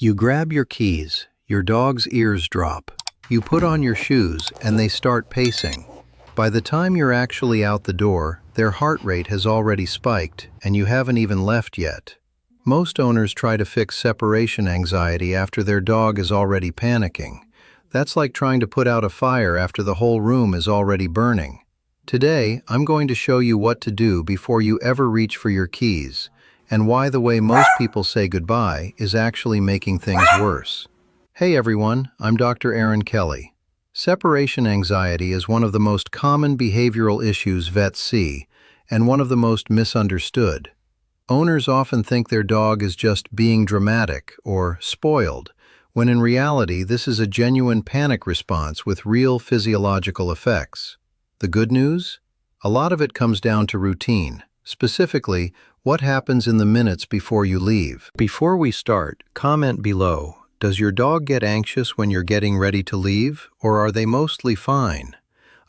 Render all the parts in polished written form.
You grab your keys, your dog's ears drop. You put on your shoes and they start pacing. By the time you're actually out the door, their heart rate has already spiked and you haven't even left yet. Most owners try to fix separation anxiety after their dog is already panicking. That's like trying to put out a fire after the whole room is already burning. Today, I'm going to show you what to do before you ever reach for your keys, and why the way most people say goodbye is actually making things worse. Hey everyone, I'm Dr. Aaron Kelly. Separation anxiety is one of the most common behavioral issues vets see, and one of the most misunderstood. Owners often think their dog is just being dramatic or spoiled, when in reality this is a genuine panic response with real physiological effects. The good news? A lot of it comes down to routine, specifically what happens in the minutes before you leave. Before we start, comment below. Does your dog get anxious when you're getting ready to leave, or are they mostly fine?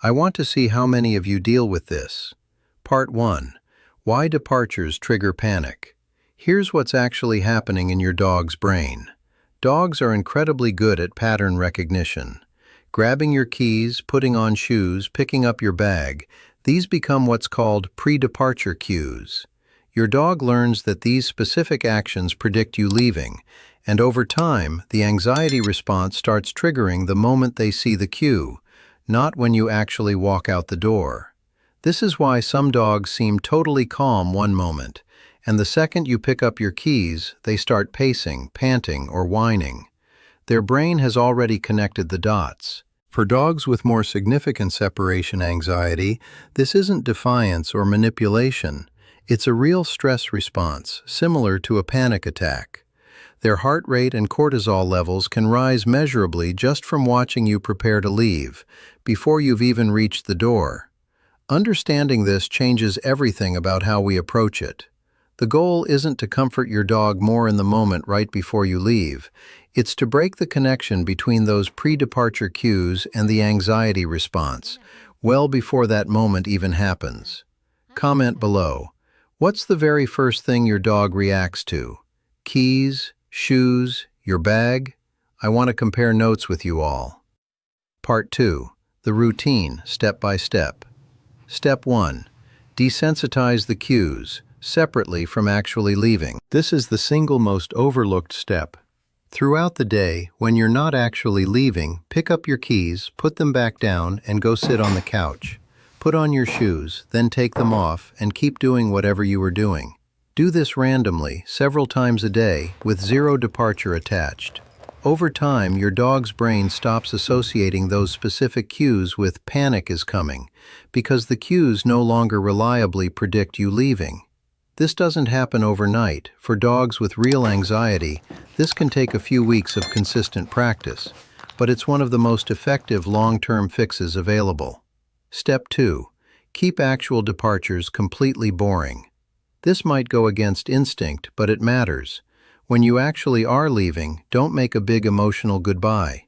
I want to see how many of you deal with this. Part 1. Why departures trigger panic. Here's what's actually happening in your dog's brain. Dogs are incredibly good at pattern recognition. Grabbing your keys, putting on shoes, picking up your bag, these become what's called pre-departure cues. Your dog learns that these specific actions predict you leaving, and over time, the anxiety response starts triggering the moment they see the cue, not when you actually walk out the door. This is why some dogs seem totally calm one moment, and the second you pick up your keys, they start pacing, panting, or whining. Their brain has already connected the dots. For dogs with more significant separation anxiety, this isn't defiance or manipulation. It's a real stress response, similar to a panic attack. Their heart rate and cortisol levels can rise measurably just from watching you prepare to leave, before you've even reached the door. Understanding this changes everything about how we approach it. The goal isn't to comfort your dog more in the moment right before you leave. It's to break the connection between those pre-departure cues and the anxiety response, well before that moment even happens. Comment below. What's the very first thing your dog reacts to? Keys, shoes, your bag? I want to compare notes with you all. Part 2. The routine, step by step. Step 1. Desensitize the cues, separately from actually leaving. This is the single most overlooked step. Throughout the day, when you're not actually leaving, pick up your keys, put them back down, and go sit on the couch. Put on your shoes, then take them off, and keep doing whatever you are doing. Do this randomly, several times a day, with zero departure attached. Over time, your dog's brain stops associating those specific cues with panic is coming, because the cues no longer reliably predict you leaving. This doesn't happen overnight. For dogs with real anxiety, this can take a few weeks of consistent practice, but it's one of the most effective long-term fixes available. Step 2. Keep actual departures completely boring. This might go against instinct, but it matters. When you actually are leaving, don't make a big emotional goodbye.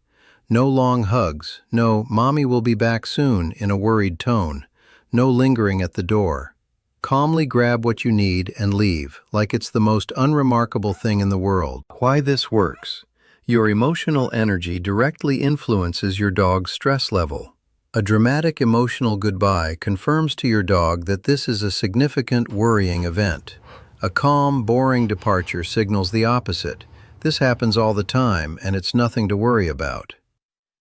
No long hugs, no "mommy will be back soon" in a worried tone, no lingering at the door. Calmly grab what you need and leave, like it's the most unremarkable thing in the world. Why this works? Your emotional energy directly influences your dog's stress level. A dramatic emotional goodbye confirms to your dog that this is a significant worrying event. A calm, boring departure signals the opposite. This happens all the time, and it's nothing to worry about.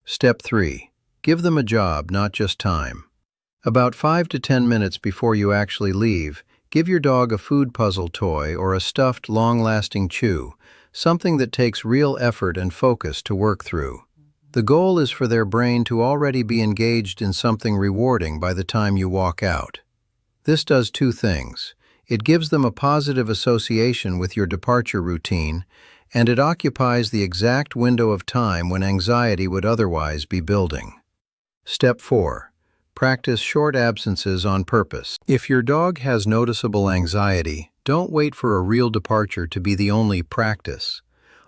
Step 3. Give them a job, not just time. About 5 to 10 minutes before you actually leave, give your dog a food puzzle toy or a stuffed, long-lasting chew, something that takes real effort and focus to work through. The goal is for their brain to already be engaged in something rewarding by the time you walk out. This does two things. It gives them a positive association with your departure routine, and it occupies the exact window of time when anxiety would otherwise be building. Step 4. Practice short absences on purpose. If your dog has noticeable anxiety, don't wait for a real departure to be the only practice.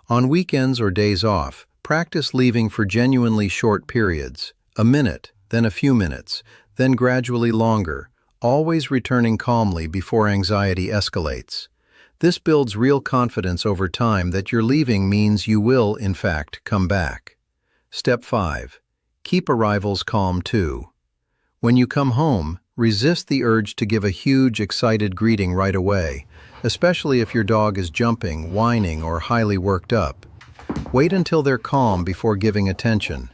On weekends or days off, practice leaving for genuinely short periods, a minute, then a few minutes, then gradually longer, always returning calmly before anxiety escalates. This builds real confidence over time that your leaving means you will, in fact, come back. Step 5. Keep arrivals calm too. When you come home, resist the urge to give a huge, excited greeting right away, especially if your dog is jumping, whining, or highly worked up. Wait until they're calm before giving attention.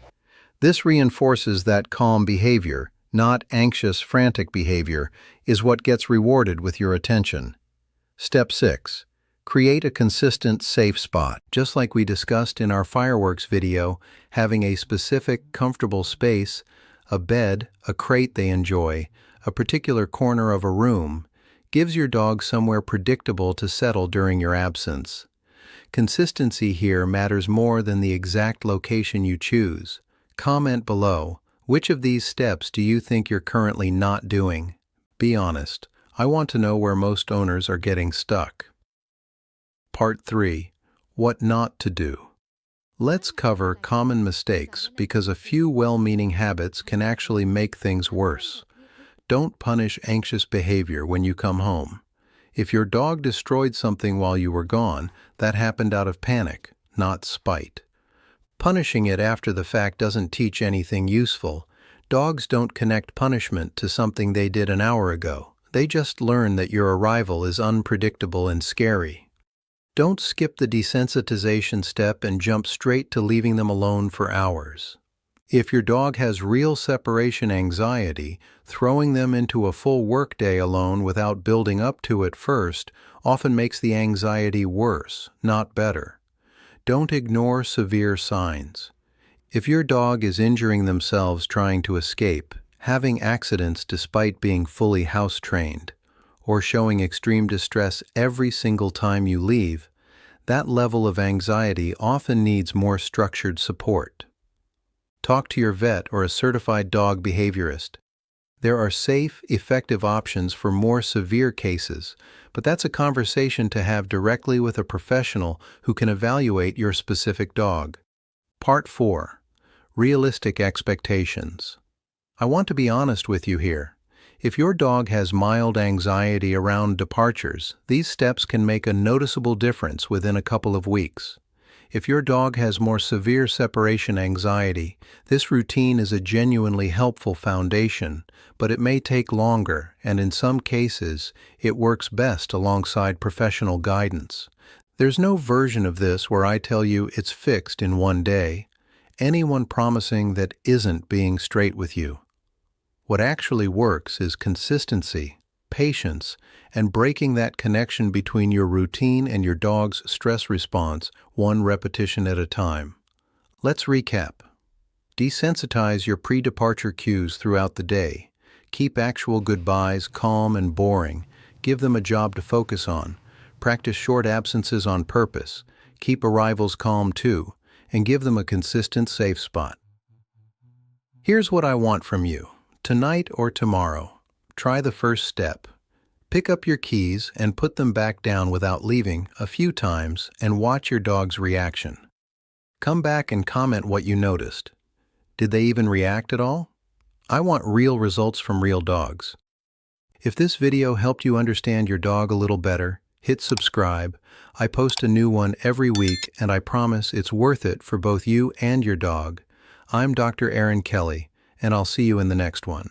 This reinforces that calm behavior, not anxious, frantic behavior, is what gets rewarded with your attention. Step 6. Create a consistent, safe spot. Just like we discussed in our fireworks video, having a specific, comfortable space, a bed, a crate they enjoy, a particular corner of a room, gives your dog somewhere predictable to settle during your absence. Consistency here matters more than the exact location you choose. Comment below, which of these steps do you think you're currently not doing? Be honest. I want to know where most owners are getting stuck. Part 3. What not to do. Let's cover common mistakes because a few well-meaning habits can actually make things worse. Don't punish anxious behavior when you come home. If your dog destroyed something while you were gone, that happened out of panic, not spite. Punishing it after the fact doesn't teach anything useful. Dogs don't connect punishment to something they did an hour ago. They just learn that your arrival is unpredictable and scary. Don't skip the desensitization step and jump straight to leaving them alone for hours. If your dog has real separation anxiety, throwing them into a full workday alone without building up to it first often makes the anxiety worse, not better. Don't ignore severe signs. If your dog is injuring themselves trying to escape, having accidents despite being fully house-trained, or showing extreme distress every single time you leave, that level of anxiety often needs more structured support. Talk to your vet or a certified dog behaviorist. There are safe, effective options for more severe cases, but that's a conversation to have directly with a professional who can evaluate your specific dog. Part 4. Realistic expectations. I want to be honest with you here. If your dog has mild anxiety around departures, these steps can make a noticeable difference within a couple of weeks. If your dog has more severe separation anxiety, this routine is a genuinely helpful foundation, but it may take longer, and in some cases, it works best alongside professional guidance. There's no version of this where I tell you it's fixed in one day. Anyone promising that isn't being straight with you. What actually works is consistency, patience, and breaking that connection between your routine and your dog's stress response, one repetition at a time. Let's recap. Desensitize your pre-departure cues throughout the day. Keep actual goodbyes calm and boring. Give them a job to focus on. Practice short absences on purpose. Keep arrivals calm too, and give them a consistent safe spot. Here's what I want from you. Tonight or tomorrow, try the first step. Pick up your keys and put them back down without leaving a few times and watch your dog's reaction. Come back and comment what you noticed. Did they even react at all? I want real results from real dogs. If this video helped you understand your dog a little better, hit subscribe. I post a new one every week and I promise it's worth it for both you and your dog. I'm Dr. Aaron Kelly, and I'll see you in the next one.